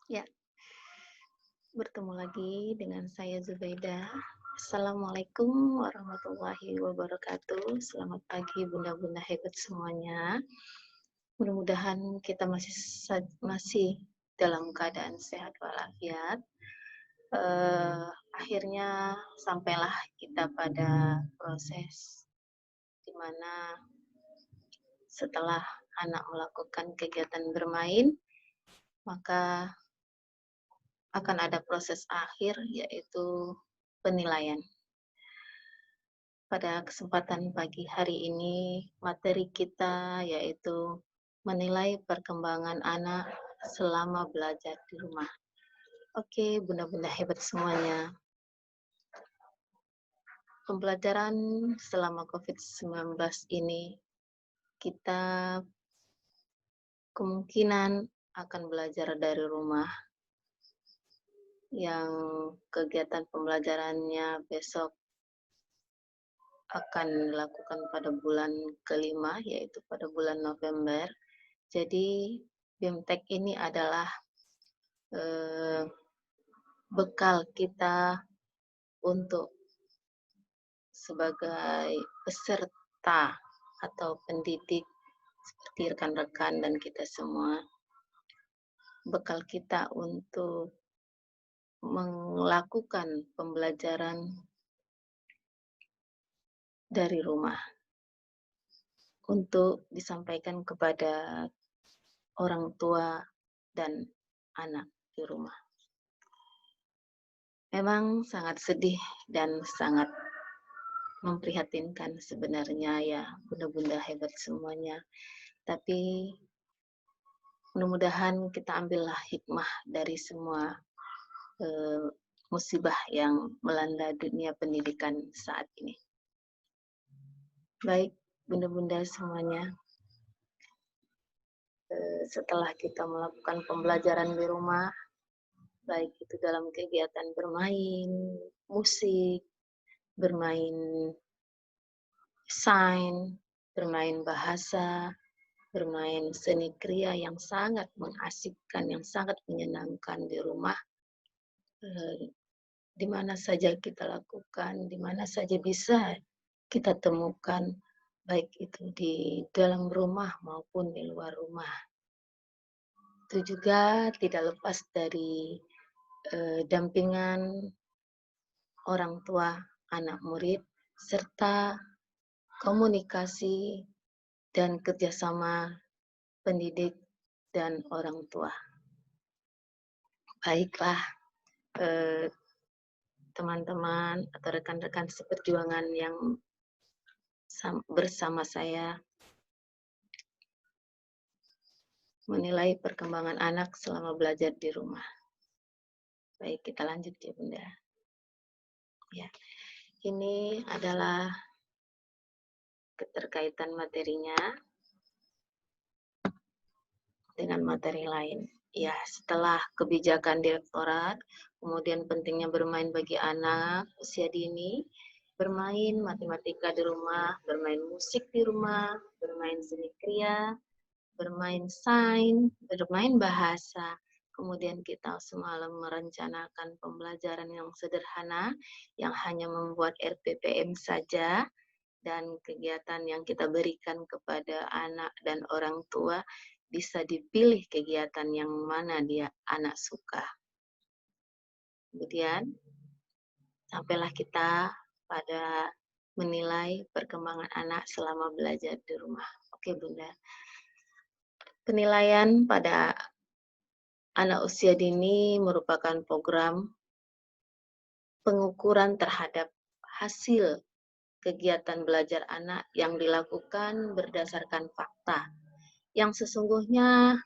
Ya, bertemu lagi dengan saya Zubaida. Assalamualaikum warahmatullahi wabarakatuh. Selamat pagi bunda-bunda hebat semuanya. Mudah-mudahan kita masih dalam keadaan sehat walafiat. Akhirnya sampailah kita pada proses di mana setelah anak melakukan kegiatan bermain, maka akan ada proses akhir yaitu penilaian. Pada kesempatan pagi hari ini, materi kita yaitu menilai perkembangan anak selama belajar di rumah. Oke, bunda-bunda hebat semuanya. Pembelajaran selama COVID-19 ini, kita kemungkinan akan belajar dari rumah, yang kegiatan pembelajarannya besok akan dilakukan pada bulan kelima, yaitu pada bulan November. Jadi, BIMTEK ini adalah bekal kita untuk sebagai peserta atau pendidik seperti rekan-rekan dan kita semua. Bekal kita untuk melakukan pembelajaran dari rumah untuk disampaikan kepada orang tua dan anak di rumah. Memang sangat sedih dan sangat memprihatinkan sebenarnya ya bunda-bunda hebat semuanya. Tapi mudah-mudahan kita ambillah hikmah dari semua musibah yang melanda dunia pendidikan saat ini. Baik, bunda-bunda semuanya, setelah kita melakukan pembelajaran di rumah, baik itu dalam kegiatan bermain musik, bermain sains, bermain bahasa, bermain seni kriya yang sangat mengasyikkan, yang sangat menyenangkan di rumah, di mana saja kita lakukan, di mana saja bisa kita temukan, baik itu di dalam rumah maupun di luar rumah. Itu juga tidak lepas dari dampingan orang tua, anak murid, serta komunikasi dan kerjasama pendidik dan orang tua. Baiklah, teman-teman atau rekan-rekan seperjuangan yang bersama saya menilai perkembangan anak selama belajar di rumah. Baik, kita lanjut ya Bunda. Ya, ini adalah keterkaitan materinya dengan materi lain. Ya, setelah kebijakan direktorat, kemudian pentingnya bermain bagi anak usia dini, bermain matematika di rumah, bermain musik di rumah, bermain seni kriya, bermain sains, bermain bahasa. Kemudian kita semalam merencanakan pembelajaran yang sederhana, yang hanya membuat RPPM saja, dan kegiatan yang kita berikan kepada anak dan orang tua bisa dipilih kegiatan yang mana dia anak suka. Kemudian sampailah kita pada menilai perkembangan anak selama belajar di rumah. Oke Bunda. Penilaian pada anak usia dini merupakan program pengukuran terhadap hasil kegiatan belajar anak yang dilakukan berdasarkan fakta, yang sesungguhnya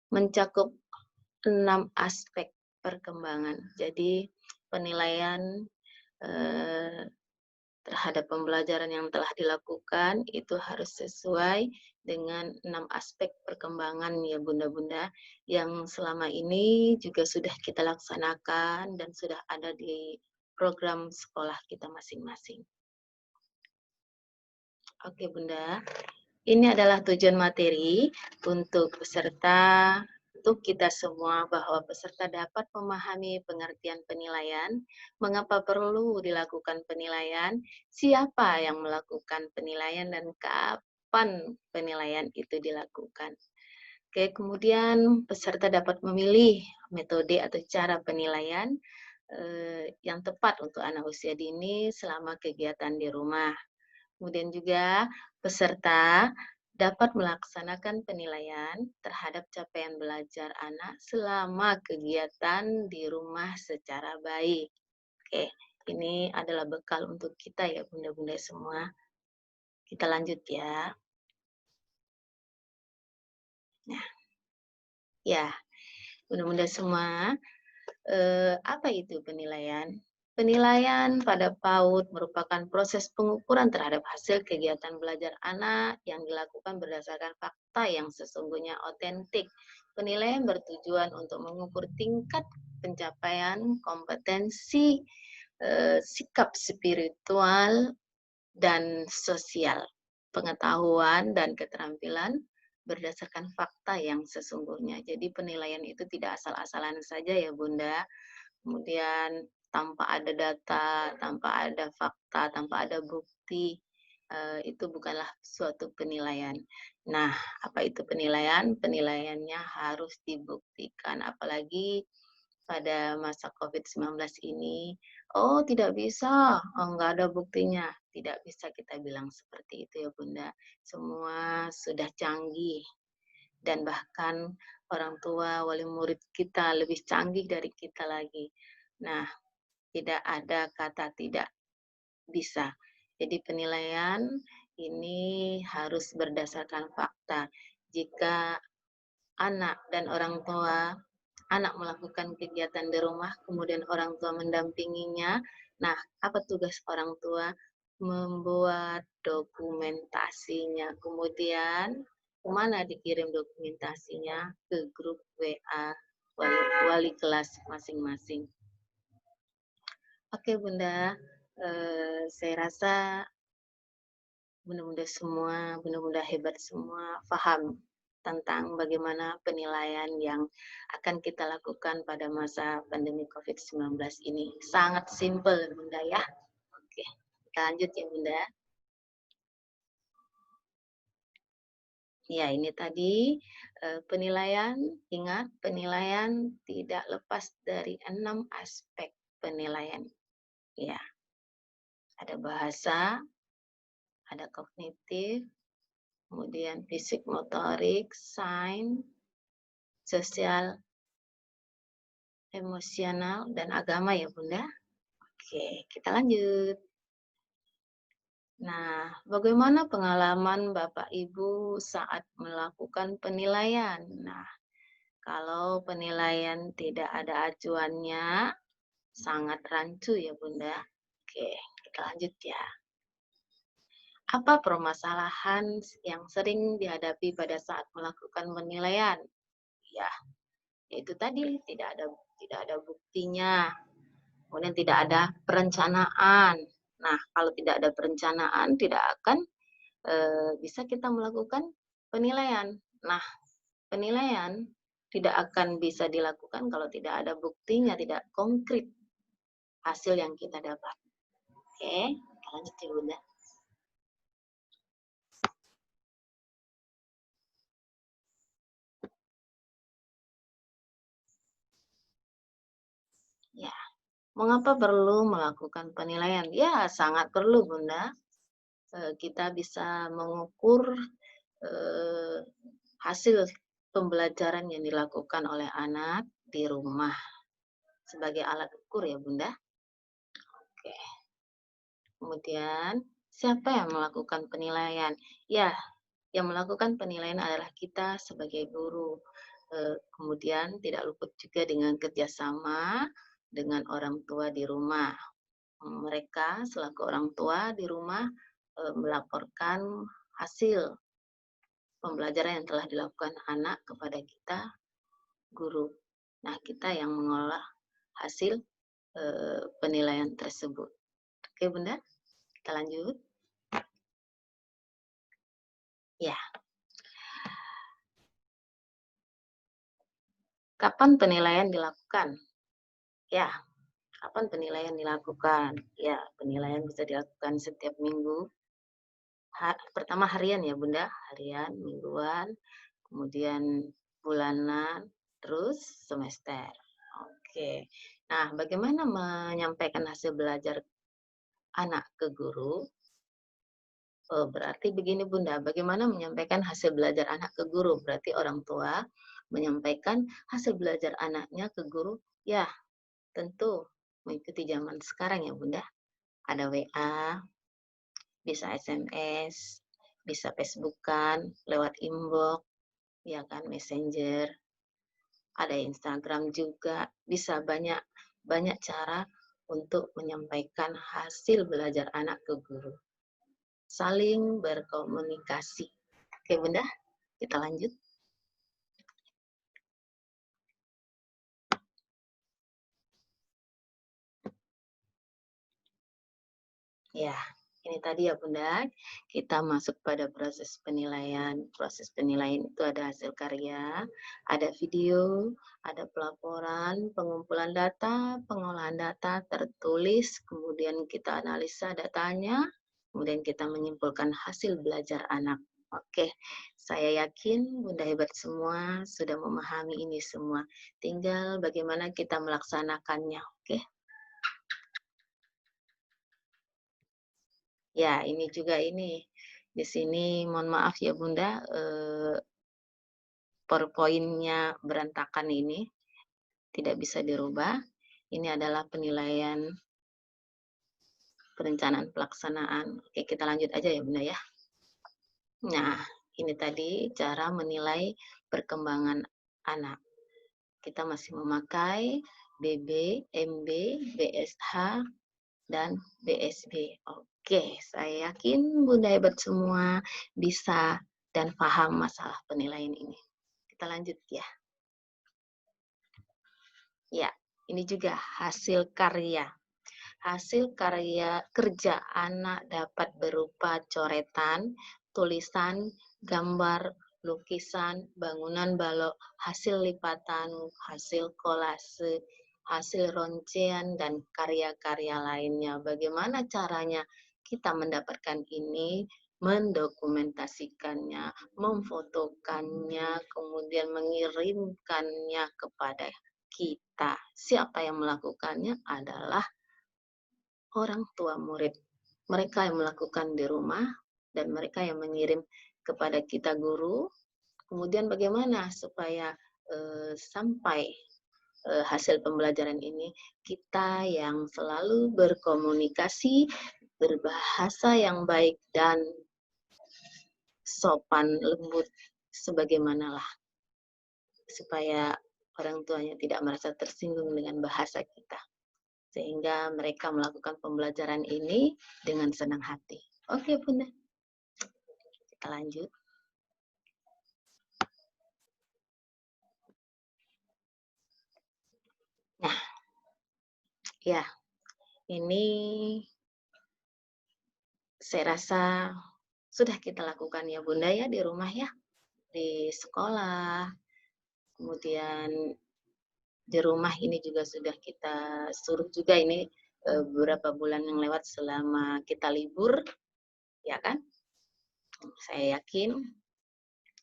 mencakup 6 aspek perkembangan. Jadi penilaian terhadap pembelajaran yang telah dilakukan itu harus sesuai dengan 6 aspek perkembangan ya bunda-bunda, yang selama ini juga sudah kita laksanakan dan sudah ada di program sekolah kita masing-masing. Oke Bunda, ini adalah tujuan materi untuk peserta untuk kita semua bahwa peserta dapat memahami pengertian penilaian, mengapa perlu dilakukan penilaian, siapa yang melakukan penilaian, dan kapan penilaian itu dilakukan. Oke, kemudian peserta dapat memilih metode atau cara penilaian yang tepat untuk anak usia dini selama kegiatan di rumah. Kemudian juga peserta dapat melaksanakan penilaian terhadap capaian belajar anak selama kegiatan di rumah secara baik. Oke, ini adalah bekal untuk kita ya bunda-bunda semua. Kita lanjut ya. Nah, ya, bunda-bunda semua, apa itu penilaian? Penilaian pada PAUD merupakan proses pengukuran terhadap hasil kegiatan belajar anak yang dilakukan berdasarkan fakta yang sesungguhnya otentik. Penilaian bertujuan untuk mengukur tingkat pencapaian kompetensi, sikap spiritual, dan sosial, pengetahuan dan keterampilan berdasarkan fakta yang sesungguhnya. Jadi penilaian itu tidak asal-asalan saja ya Bunda. Kemudian tanpa ada data, tanpa ada fakta, tanpa ada bukti, itu bukanlah suatu penilaian. Nah, apa itu penilaian? Penilaiannya harus dibuktikan, apalagi pada masa COVID-19 ini. Oh, tidak bisa, oh, nggak ada buktinya. Tidak bisa kita bilang seperti itu ya Bunda. Semua sudah canggih, dan bahkan orang tua, wali murid kita lebih canggih dari kita lagi. Nah, tidak ada kata tidak bisa. Jadi penilaian ini harus berdasarkan fakta. Jika anak dan orang tua, anak melakukan kegiatan di rumah, kemudian orang tua mendampinginya. Nah, apa tugas orang tua? Membuat dokumentasinya. Kemudian, kemana dikirim dokumentasinya? Ke grup WA wali kelas masing-masing. Oke, Bunda. Saya rasa bunda-bunda semua, bunda-bunda hebat semua paham tentang bagaimana penilaian yang akan kita lakukan pada masa pandemi COVID-19 ini. Sangat simpel, Bunda ya. Oke, kita lanjut ya, Bunda. Ya, ini tadi penilaian. Ingat, penilaian tidak lepas dari 6 aspek penilaian. Ya, ada bahasa, ada kognitif, kemudian fisik motorik, sains, sosial, emosional, dan agama ya Bunda. Oke, kita lanjut. Nah, bagaimana pengalaman Bapak Ibu saat melakukan penilaian? Nah, kalau penilaian tidak ada acuannya, sangat rancu ya Bunda. Oke, kita lanjut ya. Apa permasalahan yang sering dihadapi pada saat melakukan penilaian? Ya, itu tadi tidak ada buktinya, kemudian tidak ada perencanaan. Nah, kalau tidak ada perencanaan, tidak akan bisa kita melakukan penilaian. Nah, penilaian tidak akan bisa dilakukan kalau tidak ada buktinya, tidak konkret hasil yang kita dapat. Oke, kita lanjut ya Bunda. Ya, mengapa perlu melakukan penilaian? Ya, sangat perlu Bunda. Kita bisa mengukur hasil pembelajaran yang dilakukan oleh anak di rumah sebagai alat ukur ya Bunda. Oke. Kemudian siapa yang melakukan penilaian? Ya, yang melakukan penilaian adalah kita sebagai guru. Kemudian tidak luput juga dengan kerjasama dengan orang tua di rumah. Mereka selaku orang tua di rumah melaporkan hasil pembelajaran yang telah dilakukan anak kepada kita, guru. Nah, kita yang mengolah hasil penilaian tersebut. Oke, Bunda, kita lanjut. Ya. Kapan penilaian dilakukan? Ya, kapan penilaian dilakukan? Ya, penilaian bisa dilakukan setiap minggu. Pertama harian ya Bunda, harian, mingguan, kemudian bulanan, terus semester. Oke. Nah, bagaimana menyampaikan hasil belajar anak ke guru? Oh, berarti begini Bunda, bagaimana menyampaikan hasil belajar anak ke guru? Berarti orang tua menyampaikan hasil belajar anaknya ke guru, ya tentu mengikuti zaman sekarang ya Bunda. Ada WA, bisa SMS, bisa Facebookan, lewat inbox, ya kan, Messenger, ada Instagram juga, bisa banyak banyak cara untuk menyampaikan hasil belajar anak ke guru. Saling berkomunikasi. Oke Bunda, kita lanjut. Ya, ini tadi ya Bunda, kita masuk pada proses penilaian. Proses penilaian itu ada hasil karya, ada video, ada pelaporan, pengumpulan data, pengolahan data tertulis, kemudian kita analisa datanya, kemudian kita menyimpulkan hasil belajar anak. Oke, saya yakin Bunda hebat semua sudah memahami ini semua. Tinggal bagaimana kita melaksanakannya. Oke. Ya, ini juga ini. Di sini mohon maaf ya Bunda, PowerPoint-nya berantakan ini, tidak bisa dirubah. Ini adalah penilaian perencanaan pelaksanaan. Oke, kita lanjut aja ya Bunda ya. Nah, ini tadi cara menilai perkembangan anak. Kita masih memakai BB, MB, BSH, dan BSB. Oke, saya yakin Bunda hebat semua bisa dan paham masalah penilaian ini. Kita lanjut ya. Ya, ini juga hasil karya. Hasil karya kerja anak dapat berupa coretan, tulisan, gambar, lukisan, bangunan balok, hasil lipatan, hasil kolase, hasil roncean, dan karya-karya lainnya. Bagaimana caranya kita mendapatkan ini? Mendokumentasikannya, memfotokannya, kemudian mengirimkannya kepada kita. Siapa yang melakukannya adalah orang tua murid. Mereka yang melakukan di rumah dan mereka yang mengirim kepada kita guru. Kemudian bagaimana supaya sampai hasil pembelajaran ini, kita yang selalu berkomunikasi, berbahasa yang baik dan sopan lembut sebagaimanalah, supaya orang tuanya tidak merasa tersinggung dengan bahasa kita, sehingga mereka melakukan pembelajaran ini dengan senang hati. Oke Bunda, kita lanjut. Nah, ya, ini saya rasa sudah kita lakukan ya Bunda ya di rumah ya, di sekolah, kemudian di rumah ini juga sudah kita suruh juga ini beberapa bulan yang lewat selama kita libur, ya kan? Saya yakin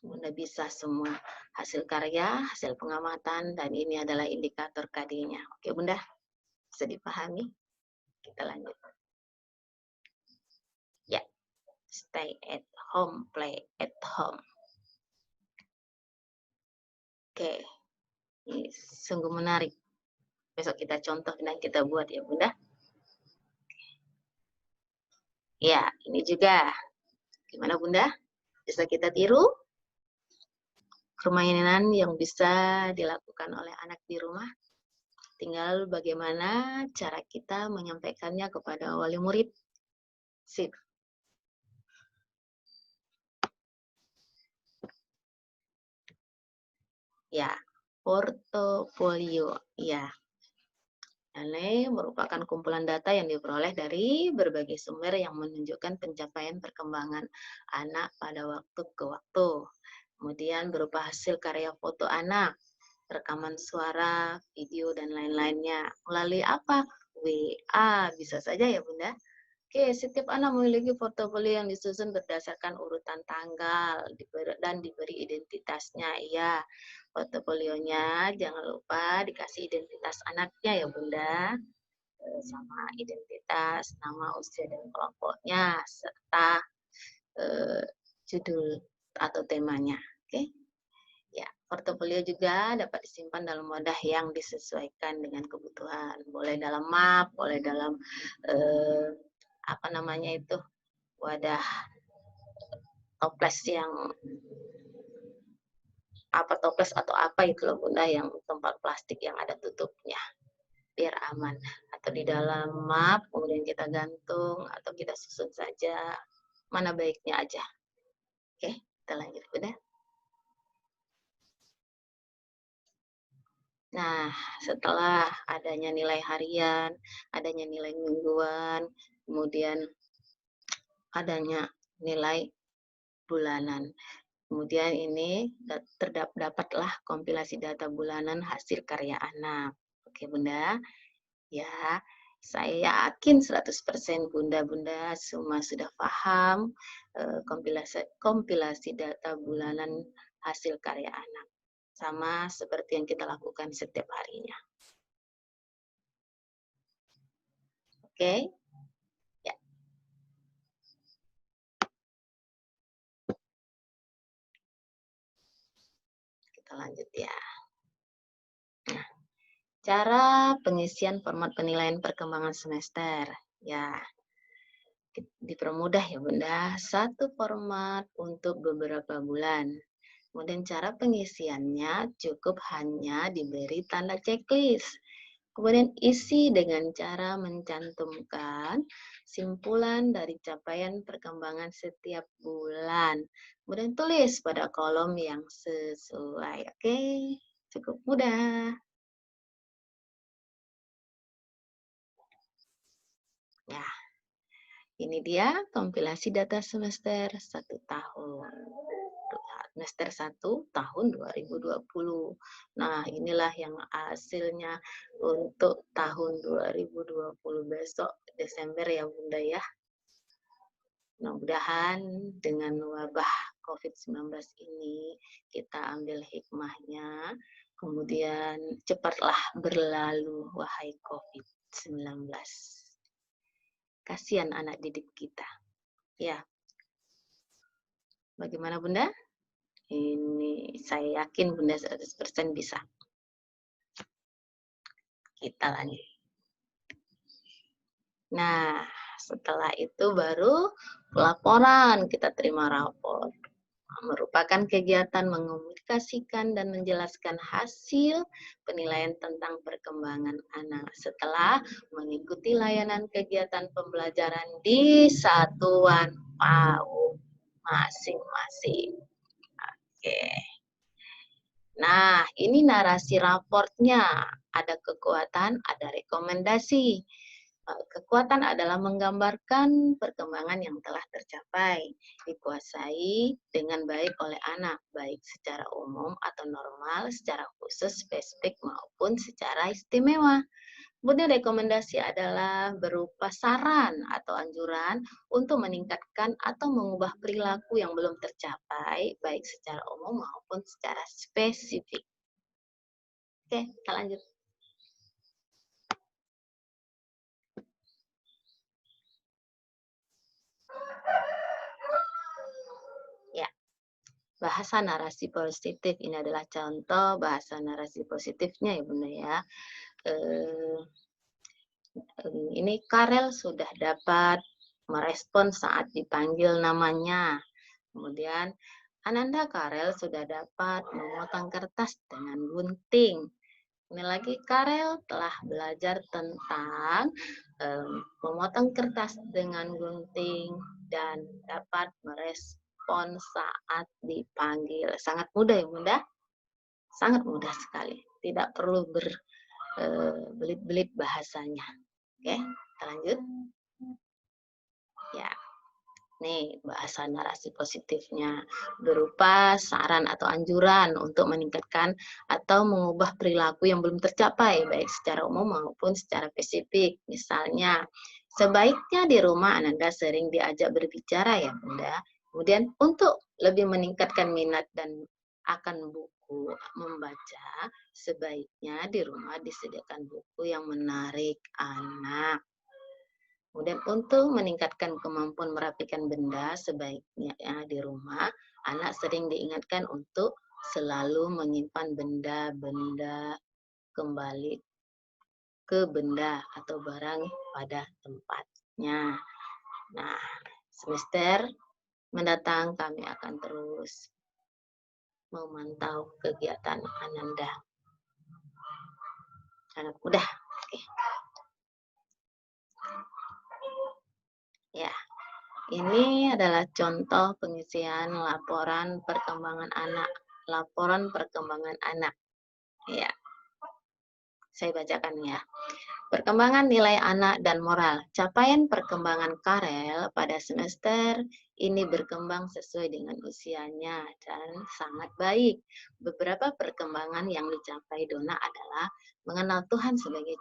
Bunda bisa semua hasil karya, hasil pengamatan, dan ini adalah indikator KD-nya. Oke Bunda, bisa dipahami? Kita lanjut. Ya, stay at home, play at home. Oke, ini sungguh menarik. Besok kita contoh dan kita buat ya Bunda. Ya, ini juga. Gimana Bunda? Bisa kita tiru? Permainan yang bisa dilakukan oleh anak di rumah. Tinggal bagaimana cara kita menyampaikannya kepada wali murid. Sip. Ya, portofolio. Ya, ini merupakan kumpulan data yang diperoleh dari berbagai sumber yang menunjukkan pencapaian perkembangan anak pada waktu ke waktu. Kemudian berupa hasil karya foto anak, rekaman suara, video, dan lain-lainnya. Melalui apa? WA, bisa saja ya Bunda. Oke, setiap anak memiliki portofolio yang disusun berdasarkan urutan tanggal dan diberi identitasnya. Iya, portofolionya jangan lupa dikasih identitas anaknya ya Bunda, sama identitas, nama, usia, dan kelompoknya, serta eh, judul atau temanya. Oke, ya, portofolio juga dapat disimpan dalam wadah yang disesuaikan dengan kebutuhan. Boleh dalam map, boleh dalam apa namanya itu, wadah toples yang apa, toples atau apa itu loh Bunda, yang tempat plastik yang ada tutupnya biar aman. Atau di dalam map kemudian kita gantung atau kita susun saja, mana baiknya aja. Oke, kita lanjut Bunda. Nah, setelah adanya nilai harian, adanya nilai mingguan, kemudian adanya nilai bulanan. Kemudian ini terdapatlah kompilasi data bulanan hasil karya anak. Oke Bunda, ya saya yakin 100% Bunda-Bunda semua sudah paham kompilasi data bulanan hasil karya anak. Sama seperti yang kita lakukan setiap harinya. Oke, ya. Kita lanjut ya. Nah, cara pengisian format penilaian perkembangan semester. Ya, dipermudah ya Bunda. Satu format untuk beberapa bulan. Kemudian cara pengisiannya cukup hanya diberi tanda checklist. Kemudian isi dengan cara mencantumkan simpulan dari capaian perkembangan setiap bulan. Kemudian tulis pada kolom yang sesuai. Oke, cukup mudah. Ya, ini dia kompilasi data semester 1 tahun. Semester 1 tahun 2020. Nah, inilah yang hasilnya untuk tahun 2020 besok Desember ya Bunda ya. Mudah-mudahan dengan wabah COVID-19 ini kita ambil hikmahnya, kemudian cepatlah berlalu wahai COVID-19. Kasihan anak didik kita. Ya. Bagaimana Bunda? Ini saya yakin Bunda 100% bisa. Kita lanjut. Nah, setelah itu baru pelaporan, kita terima rapor. Merupakan kegiatan mengomunikasikan dan menjelaskan hasil penilaian tentang perkembangan anak setelah mengikuti layanan kegiatan pembelajaran di satuan PAUD masing-masing. Oke. Nah, ini narasi raportnya. Ada kekuatan, ada rekomendasi. Kekuatan adalah menggambarkan perkembangan yang telah tercapai, dikuasai dengan baik oleh anak, baik secara umum atau normal, secara khusus, spesifik, maupun secara istimewa. Kemudian rekomendasi adalah berupa saran atau anjuran untuk meningkatkan atau mengubah perilaku yang belum tercapai, baik secara umum maupun secara spesifik. Oke, kita lanjut. Ya, bahasa narasi positif ini adalah contoh bahasa narasi positifnya ya Bunda ya. Ini Karel sudah dapat merespon saat dipanggil namanya. Kemudian Ananda Karel sudah dapat memotong kertas dengan gunting. Ini lagi Karel telah belajar tentang memotong kertas dengan gunting dan dapat merespon saat dipanggil. Sangat mudah ya Bunda? Sangat mudah sekali. Tidak perlu berbelit-belit bahasanya. Oke, kita lanjut. Ya. Nih, bahasa narasi positifnya berupa saran atau anjuran untuk meningkatkan atau mengubah perilaku yang belum tercapai, baik secara umum maupun secara spesifik. Misalnya, sebaiknya di rumah Ananda sering diajak berbicara ya, Bunda. Kemudian untuk lebih meningkatkan minat dan akan buku membaca, sebaiknya di rumah disediakan buku yang menarik anak. Kemudian untuk meningkatkan kemampuan merapikan benda sebaiknya ya, di rumah, anak sering diingatkan untuk selalu menyimpan benda-benda kembali ke benda atau barang pada tempatnya. Nah, semester mendatang kami akan terus memantau kegiatan Ananda. Anak mudah. Oke. Ya. Ini adalah contoh pengisian laporan perkembangan anak. Laporan perkembangan anak. Ya, saya bacakan ya. Perkembangan nilai anak dan moral. Capaian perkembangan Karel pada semester ini berkembang sesuai dengan usianya dan sangat baik. Beberapa perkembangan yang dicapai Dona adalah mengenal Tuhan sebagai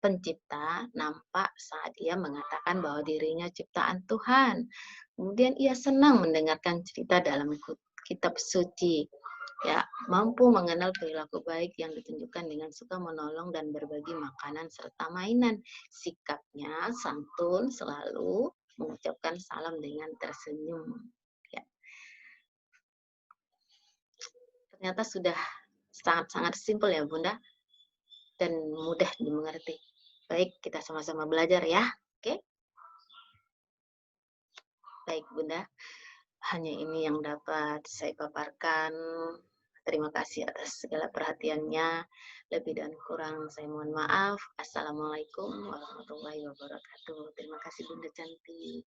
pencipta nampak saat ia mengatakan bahwa dirinya ciptaan Tuhan. Kemudian ia senang mendengarkan cerita dalam kitab suci. Ya, mampu mengenal perilaku baik yang ditunjukkan dengan suka menolong dan berbagi makanan serta mainan. Sikapnya santun, selalu mengucapkan salam dengan tersenyum. Ya, ternyata sudah sangat-sangat simpel ya Bunda, dan mudah dimengerti. Baik, kita sama-sama belajar ya. Oke? Baik Bunda, hanya ini yang dapat saya paparkan. Terima kasih atas segala perhatiannya. Lebih dan kurang saya mohon maaf. Assalamualaikum warahmatullahi wabarakatuh. Terima kasih Bunda cantik.